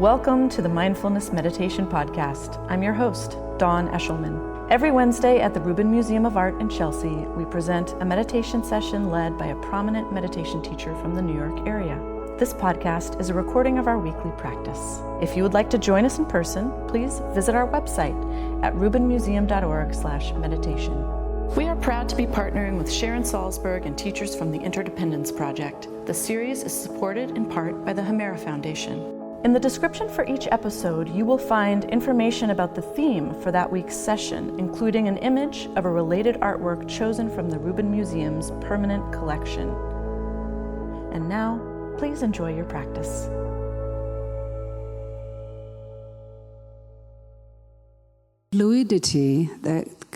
Welcome to the Mindfulness Meditation Podcast. I'm your host, Dawn Eshelman. Every Wednesday at the Rubin Museum of Art in Chelsea, we present a meditation session led by a prominent meditation teacher from the New York area. This podcast is a recording of our weekly practice. If you would like to join us in person, please visit our website at rubinmuseum.org/meditation. We are proud to be partnering with Sharon Salzberg and teachers from the Interdependence Project. The series is supported in part by the Hemera Foundation. In the description for each episode, you will find information about the theme for that week's session, including an image of a related artwork chosen from the Rubin Museum's permanent collection. And now, please enjoy your practice. Fluidity,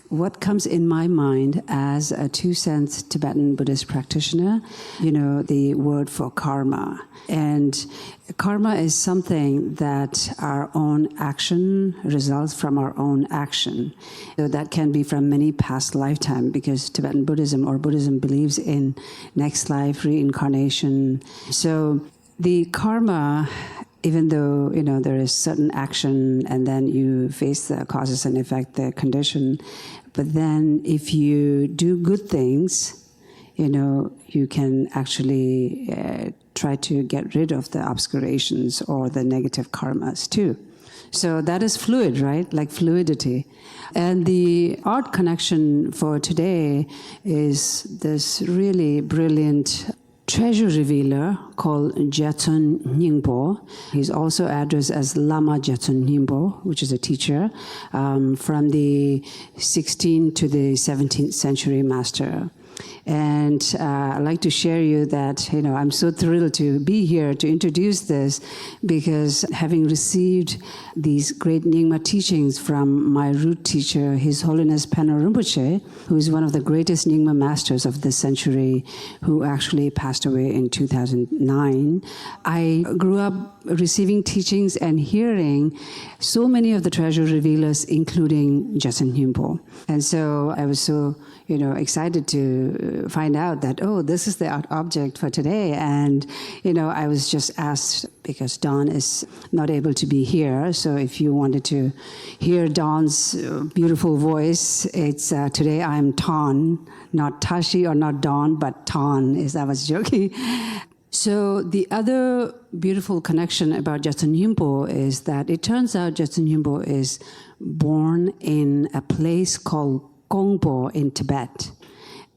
what comes in my mind as a 2-cent Tibetan Buddhist practitioner, the word for karma. And karma is something that our own action results from our own action. So that can be from many past lifetimes, because Tibetan Buddhism or Buddhism believes in next life, reincarnation. So the karma, even though, there is certain action and then you face the causes and effect, the condition, but then if you do good things, you can actually try to get rid of the obscurations or the negative karmas too. So that is fluid, right? Like fluidity. And the art connection for today is this really brilliant treasure revealer called Jetsun Nyingpo. He's also addressed as Lama Jetsun Nyingpo, which is a teacher from the 16th to the 17th century master. And I'd like to share you that, I'm so thrilled to be here to introduce this, because having received these great Nyingma teachings from my root teacher, His Holiness Pano Rinpoche, who is one of the greatest Nyingma masters of this century, who actually passed away in 2009, I grew up receiving teachings and hearing so many of the treasure revealers, including Jetsun Nyingpo. And so I was so excited to find out that, this is the art object for today. And, I was just asked, because Dawn is not able to be here, so if you wanted to hear Dawn's beautiful voice, it's today I'm Ton, not Tashi or not Dawn, but Ton, I was joking. So the other beautiful connection about Jetsun Nyingpo is that it turns out Jetsun Nyingpo is born in a place called Gongpo in Tibet.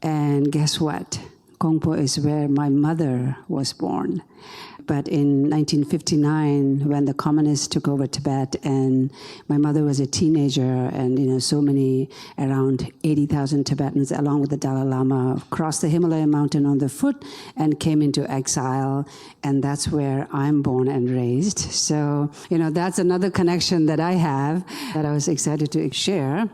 And guess what? Gongpo is where my mother was born. But in 1959, when the communists took over Tibet and my mother was a teenager, and so many, around 80,000 Tibetans, along with the Dalai Lama, crossed the Himalaya mountain on the foot and came into exile. And that's where I'm born and raised. So, that's another connection that I have that I was excited to share.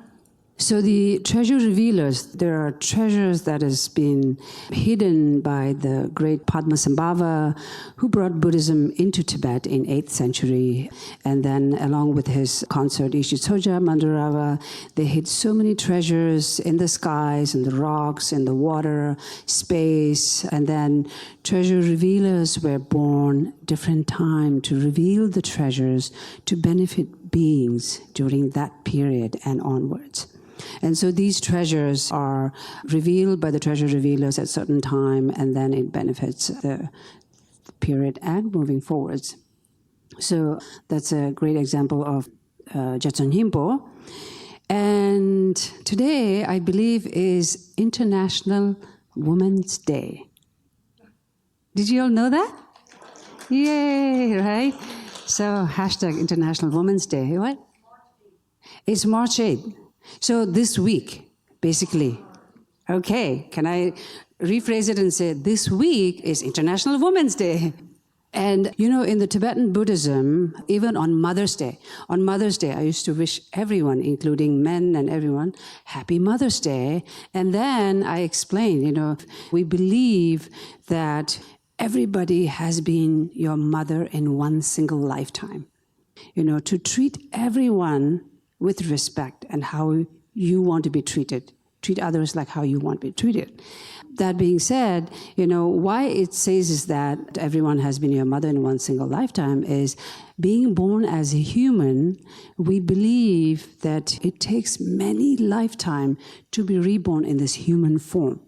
So the treasure revealers, there are treasures that has been hidden by the great Padmasambhava, who brought Buddhism into Tibet in 8th century. And then along with his consort Ishitsoja Mandurava, they hid so many treasures in the skies, in the rocks, in the water, space. And then treasure revealers were born different time to reveal the treasures to benefit beings during that period and onwards. And so these treasures are revealed by the treasure revealers at a certain time, and then it benefits the period and moving forwards. So that's a great example of Jetsun Nyingpo. And today, I believe, is International Women's Day. Did you all know that? Yay, right? So hashtag International Women's Day. What? It's March 8th. So this week, basically, okay, can I rephrase it and say this week is International Women's Day? And, in the Tibetan Buddhism, even on Mother's Day, I used to wish everyone, including men and everyone, Happy Mother's Day. And then I explained, we believe that everybody has been your mother in one single lifetime. To treat everyone with respect and how you want to be treated. treat others like how you want to be treated. That being said, why it says is that everyone has been your mother in one single lifetime is being born as a human, we believe that it takes many lifetimes to be reborn in this human form.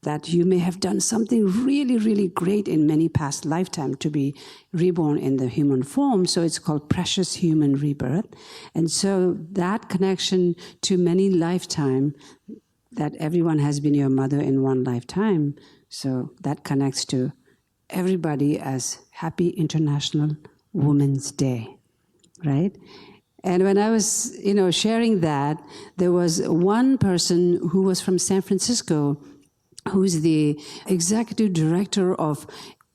That you may have done something really, really great in many past lifetimes to be reborn in the human form. So it's called precious human rebirth. And so that connection to many lifetimes, that everyone has been your mother in one lifetime. So that connects to everybody as Happy International Women's Day, right? And when I was, sharing that, there was one person who was from San Francisco, who's the executive director of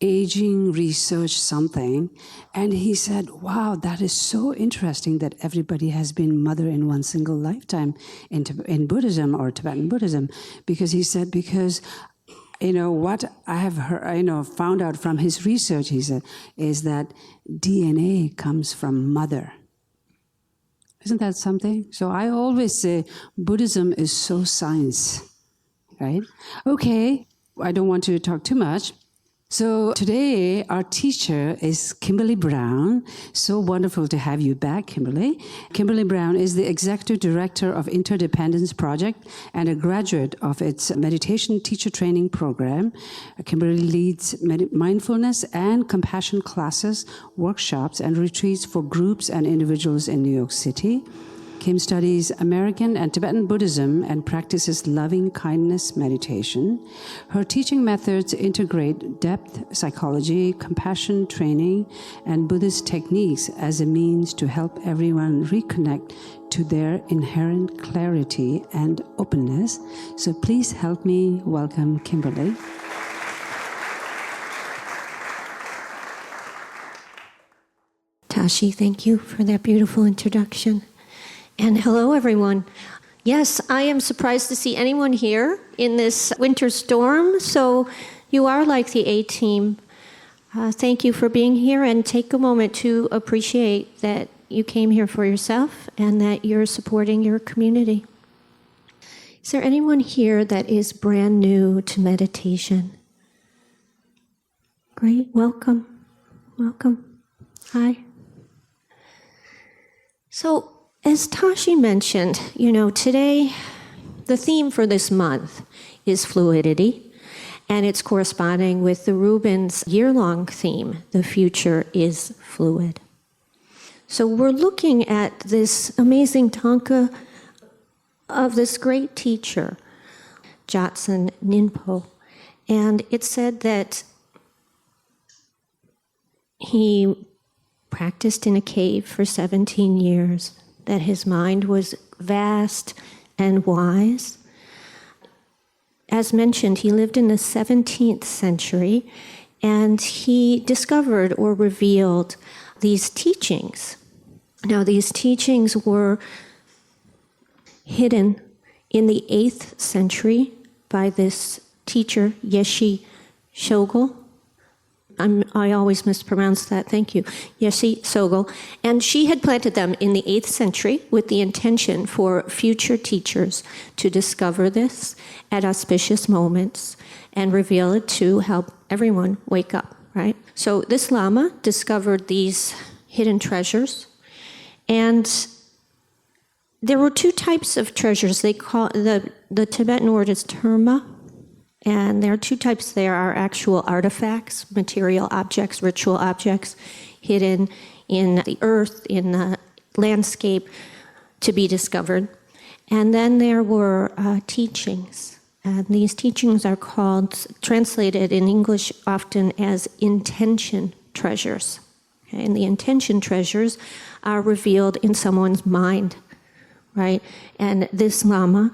aging research something, and he said, wow, that is so interesting that everybody has been mother in one single lifetime in Buddhism or Tibetan Buddhism, because he said, what I have heard, found out from his research, he said, is that DNA comes from mother. Isn't that something? So I always say Buddhism is so science, right? Okay, I don't want to talk too much. So today, our teacher is Kimberly Brown. So wonderful to have you back, Kimberly. Kimberly Brown is the Executive Director of Interdependence Project and a graduate of its meditation teacher training program. Kimberly leads mindfulness and compassion classes, workshops, and retreats for groups and individuals in New York City. Kim studies American and Tibetan Buddhism and practices loving kindness meditation. Her teaching methods integrate depth psychology, compassion training, and Buddhist techniques as a means to help everyone reconnect to their inherent clarity and openness. So please help me welcome Kimberly. Tashi, thank you for that beautiful introduction. And hello, everyone. Yes, I am surprised to see anyone here in this winter storm. So you are like the A-team. Thank you for being here, and take a moment to appreciate that you came here for yourself and that you're supporting your community. Is there anyone here that is brand new to meditation? Great, welcome. Welcome. Hi. So, as Tashi mentioned, today the theme for this month is fluidity, and it's corresponding with the Rubin's year-long theme, The Future is Fluid. So we're looking at this amazing tanka of this great teacher, Jatsen Ninpo, and it said that he practiced in a cave for 17 years, that his mind was vast and wise. As mentioned, he lived in the 17th century, and he discovered or revealed these teachings. Now, these teachings were hidden in the 8th century by this teacher, Yeshe Tsogyal. I always mispronounce that, thank you, Yeshe Tsogyal. And she had planted them in the 8th century with the intention for future teachers to discover this at auspicious moments and reveal it to help everyone wake up, right? So this Lama discovered these hidden treasures, and there were two types of treasures. They call the Tibetan word is terma. And there are two types. There are actual artifacts, material objects, ritual objects, hidden in the earth, in the landscape, to be discovered. And then there were teachings. And these teachings are translated in English often as intention treasures. Okay? And the intention treasures are revealed in someone's mind, right? And this Lama,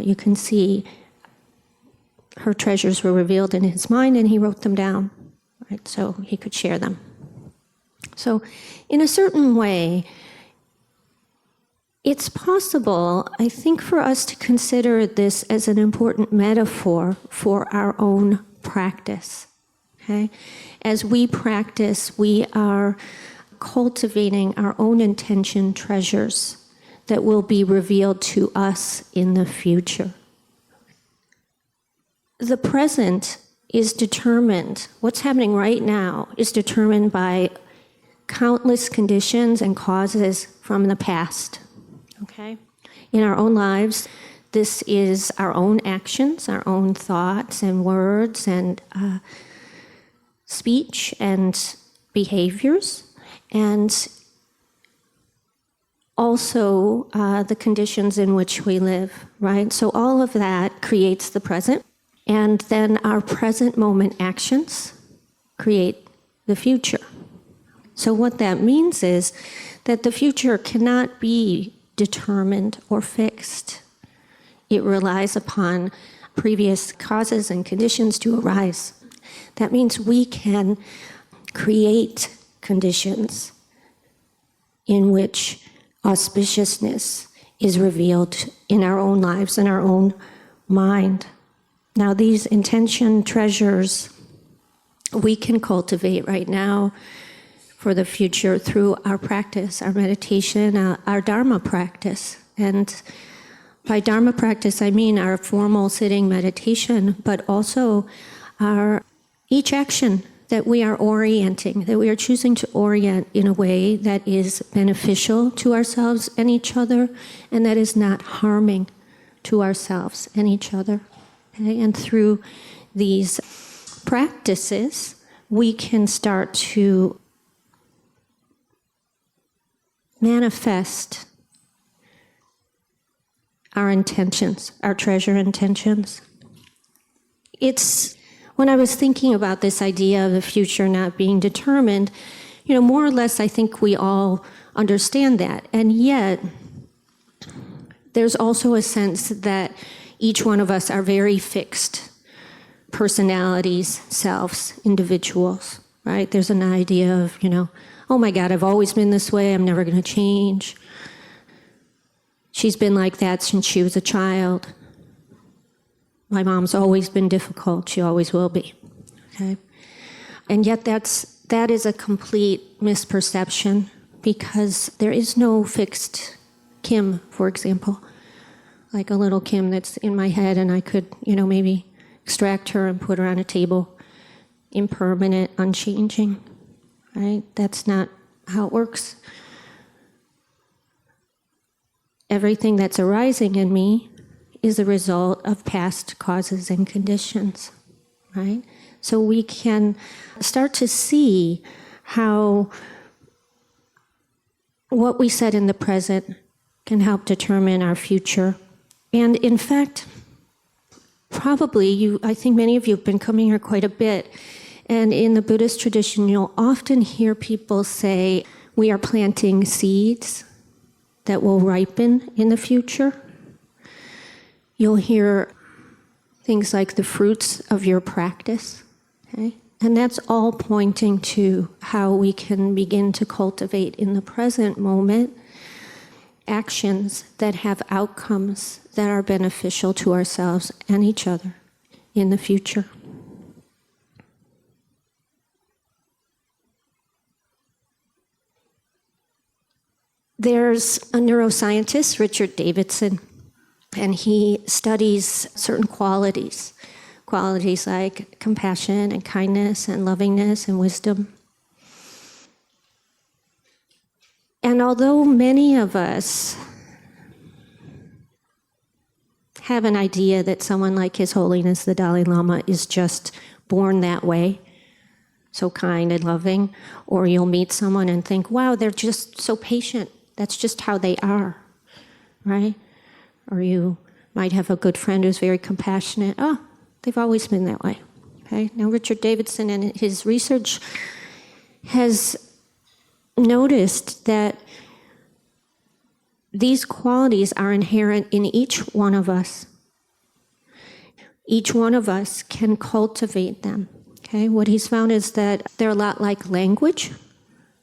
you can see, her treasures were revealed in his mind, and he wrote them down, right, so he could share them. So in a certain way, it's possible, I think, for us to consider this as an important metaphor for our own practice. Okay? As we practice, we are cultivating our own intention treasures that will be revealed to us in the future. The present is determined, what's happening right now is determined by countless conditions and causes from the past, okay? In our own lives, this is our own actions, our own thoughts and words and speech and behaviors, and also the conditions in which we live, right? So all of that creates the present, and then our present moment actions create the future. So what that means is that the future cannot be determined or fixed. It relies upon previous causes and conditions to arise. That means we can create conditions in which auspiciousness is revealed in our own lives, in our own mind. Now, these intention treasures we can cultivate right now for the future through our practice, our meditation, our Dharma practice. And by Dharma practice, I mean our formal sitting meditation, but also each action that we are orienting, that we are choosing to orient in a way that is beneficial to ourselves and each other, and that is not harming to ourselves and each other. Okay? And through these practices, we can start to manifest our intentions, our treasure intentions. When I was thinking about this idea of the future not being determined, more or less I think we all understand that. And yet, there's also a sense that each one of us are very fixed personalities, selves, individuals, right? There's an idea of, oh my God, I've always been this way, I'm never going to change. She's been like that since she was a child. My mom's always been difficult, she always will be, okay? And yet that is a complete misperception, because there is no fixed Kim, for example, like a little Kim that's in my head, and I could, maybe extract her and put her on a table, impermanent, unchanging, right? That's not how it works. Everything that's arising in me is a result of past causes and conditions, right? So we can start to see how what we set in the present can help determine our future. And in fact, probably I think many of you have been coming here quite a bit, and in the Buddhist tradition, you'll often hear people say, we are planting seeds that will ripen in the future. You'll hear things like the fruits of your practice, okay? And that's all pointing to how we can begin to cultivate in the present moment actions that have outcomes that are beneficial to ourselves and each other in the future. There's a neuroscientist, Richard Davidson, and he studies certain qualities like compassion and kindness and lovingness and wisdom. And although many of us have an idea that someone like His Holiness the Dalai Lama is just born that way, so kind and loving, or you'll meet someone and think, wow, they're just so patient. That's just how they are, right? Or you might have a good friend who's very compassionate. Oh, they've always been that way, okay? Now, Richard Davidson in his research has noticed that these qualities are inherent in each one of us. Each one of us can cultivate them, okay? What he's found is that they're a lot like language,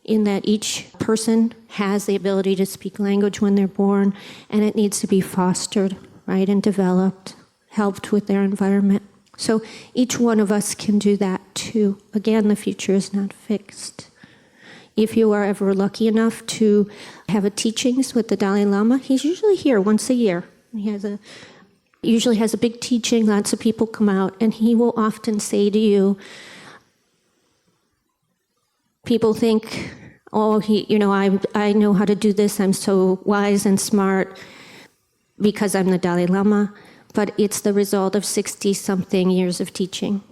in that each person has the ability to speak language when they're born, and it needs to be fostered, right, and developed, helped with their environment. So each one of us can do that too. Again, the future is not fixed. if you are ever lucky enough to have a teachings with the Dalai Lama, he's usually here once a year. Usually has a big teaching, lots of people come out, and he will often say to you, people think, oh, I know how to do this, I'm so wise and smart because I'm the Dalai Lama, but it's the result of 60-something years of teaching,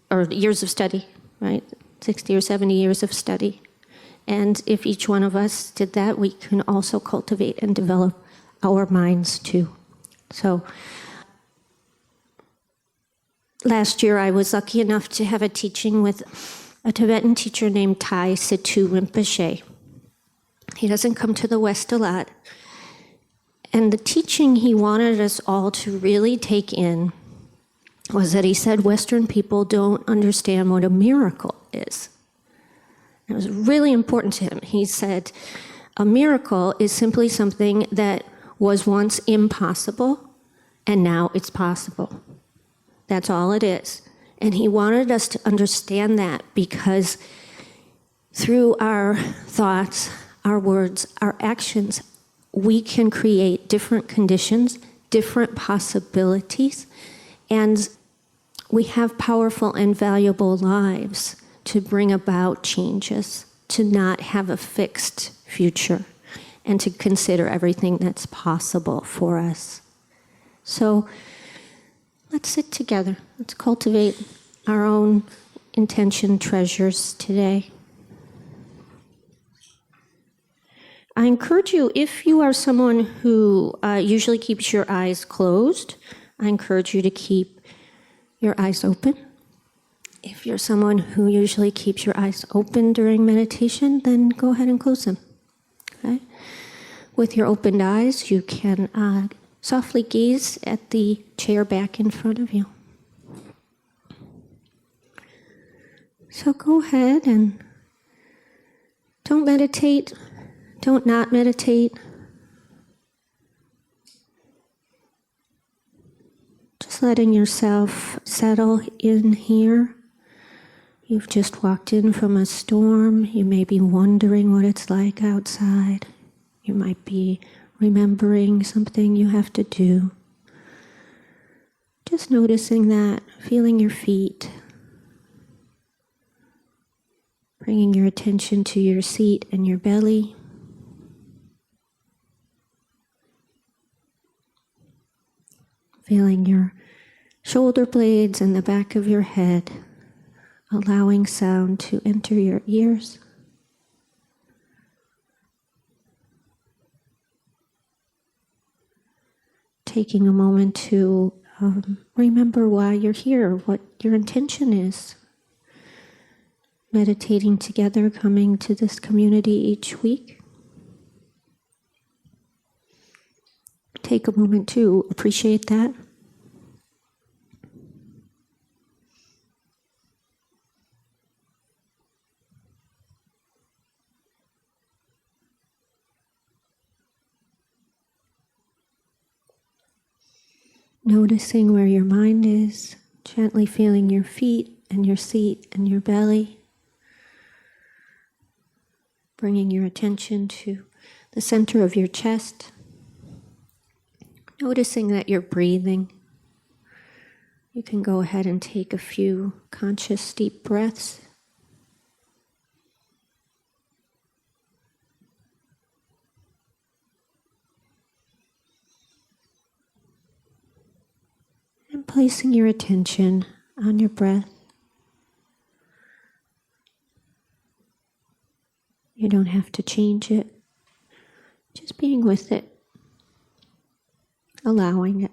or years of study, right? 60 or 70 years of study. And if each one of us did that, we can also cultivate and develop our minds too. So last year I was lucky enough to have a teaching with a Tibetan teacher named Thai Situ Rinpoche. He doesn't come to the West a lot. And the teaching he wanted us all to really take in was that he said Western people don't understand what a miracle is. It was really important to him. He said, a miracle is simply something that was once impossible, and now it's possible. That's all it is. And he wanted us to understand that because through our thoughts, our words, our actions, we can create different conditions, different possibilities, and we have powerful and valuable lives to bring about changes, to not have a fixed future, and to consider everything that's possible for us. So let's sit together. Let's cultivate our own intention treasures today. I encourage you, if you are someone who usually keeps your eyes closed, I encourage you to keep your eyes open. If you're someone who usually keeps your eyes open during meditation, then go ahead and close them. Okay? With your opened eyes, you can softly gaze at the chair back in front of you. So go ahead and don't meditate, don't not meditate. Just letting yourself settle in here. You've just walked in from a storm. You may be wondering what it's like outside. You might be remembering something you have to do. Just noticing that, feeling your feet. Bringing your attention to your seat and your belly. Feeling your shoulder blades and the back of your head, allowing sound to enter your ears. Taking a moment to remember why you're here, what your intention is. Meditating together, coming to this community each week. Take a moment to appreciate that. Noticing where your mind is, gently feeling your feet and your seat and your belly. Bringing your attention to the center of your chest. Noticing that you're breathing. You can go ahead and take a few conscious deep breaths. And placing your attention on your breath. You don't have to change it. Just being with it. Allowing it.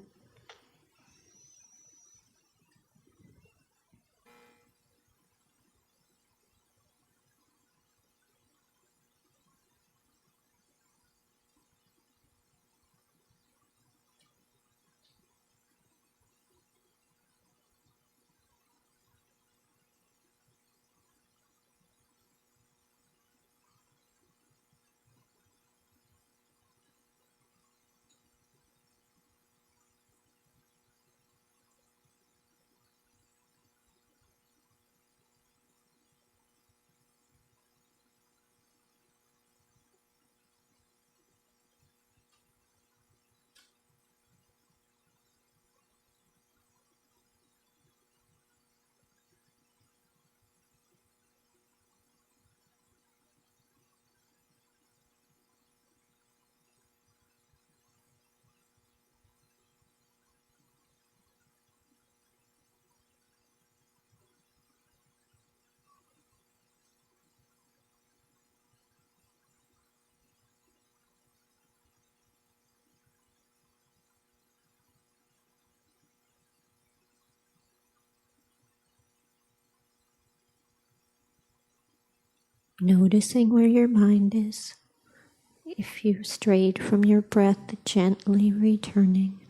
Noticing where your mind is. If you strayed from your breath, gently returning.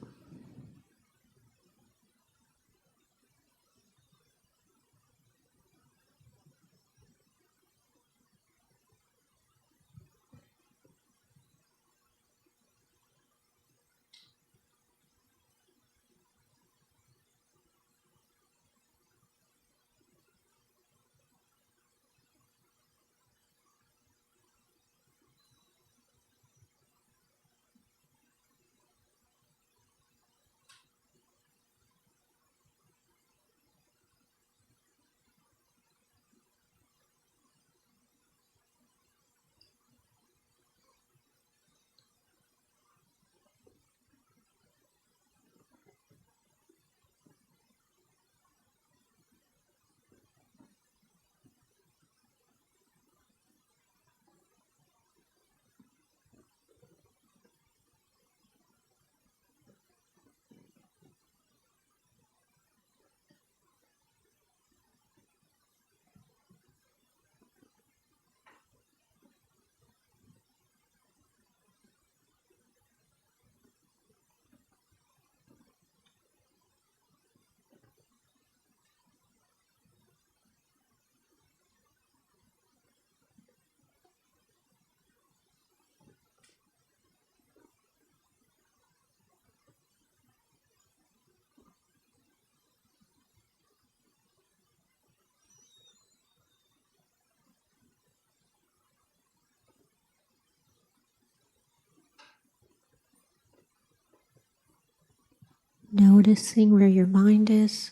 Noticing where your mind is.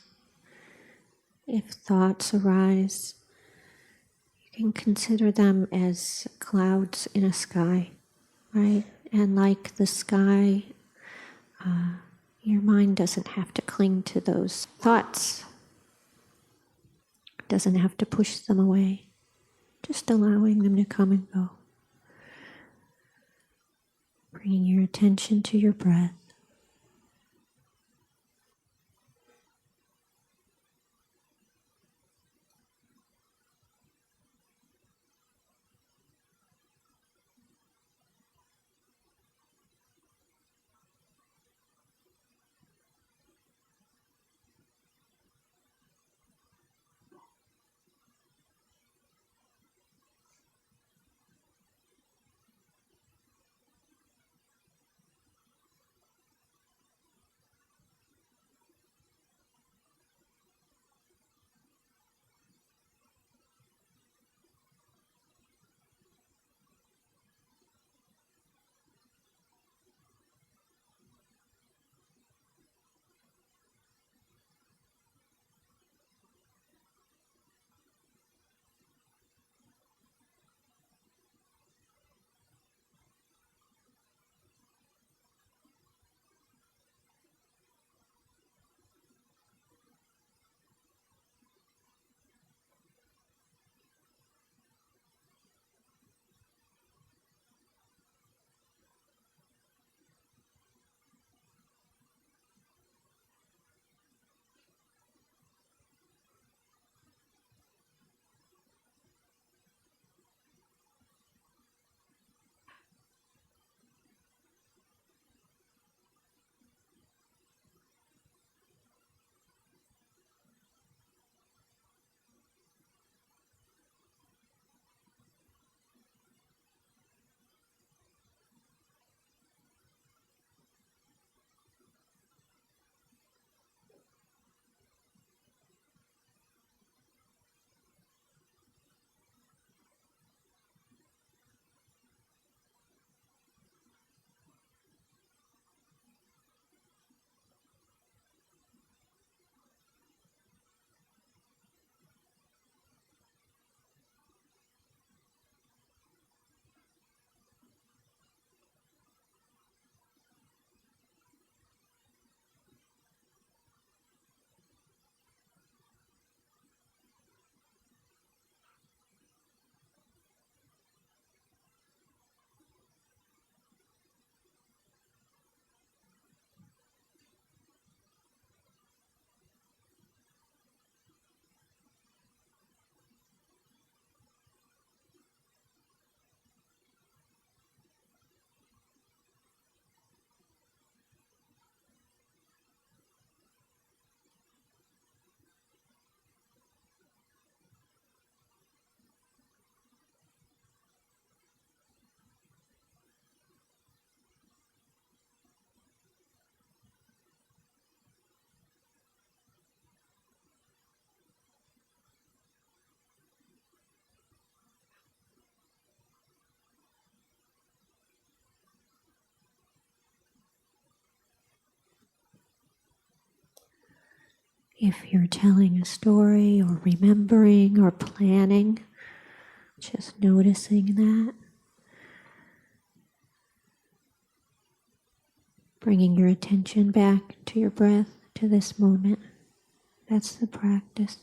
If thoughts arise, you can consider them as clouds in a sky, right? And like the sky, your mind doesn't have to cling to those thoughts, doesn't have to push them away, just allowing them to come and go. Bringing your attention to your breath. If you're telling a story or remembering or planning, just noticing that. Bringing your attention back to your breath, to this moment. That's the practice.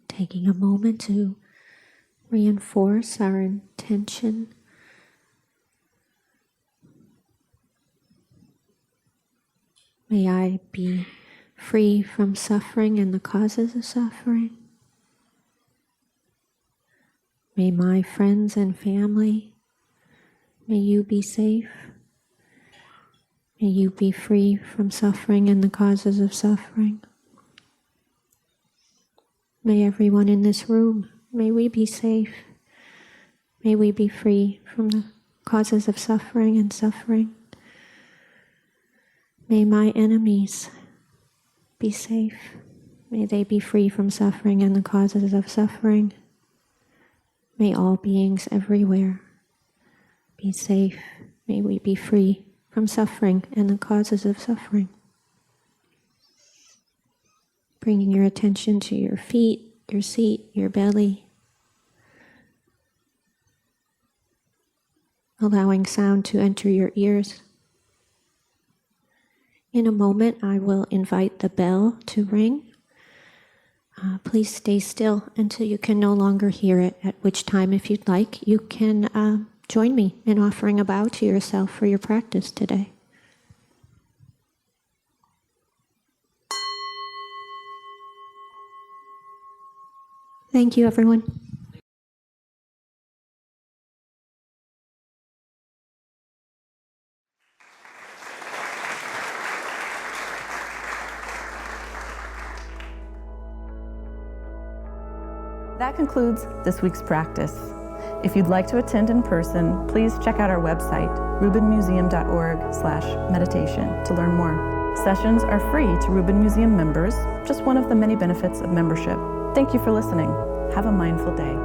Taking a moment to reinforce our intention. May I be free from suffering and the causes of suffering. May my friends and family, may you be safe. May you be free from suffering and the causes of suffering. May everyone in this room, may we be safe. May we be free from the causes of suffering and suffering. May my enemies be safe. May they be free from suffering and the causes of suffering. May all beings everywhere be safe. May we be free from suffering and the causes of suffering. Bringing your attention to your feet, your seat, your belly. Allowing sound to enter your ears. In a moment, I will invite the bell to ring. Please stay still until you can no longer hear it, at which time, if you'd like, you can join me in offering a bow to yourself for your practice today. Thank you, everyone. That concludes this week's practice. If you'd like to attend in person, please check out our website, rubinmuseum.org/meditation, to learn more. Sessions are free to Rubin Museum members, just one of the many benefits of membership. Thank you for listening. Have a mindful day.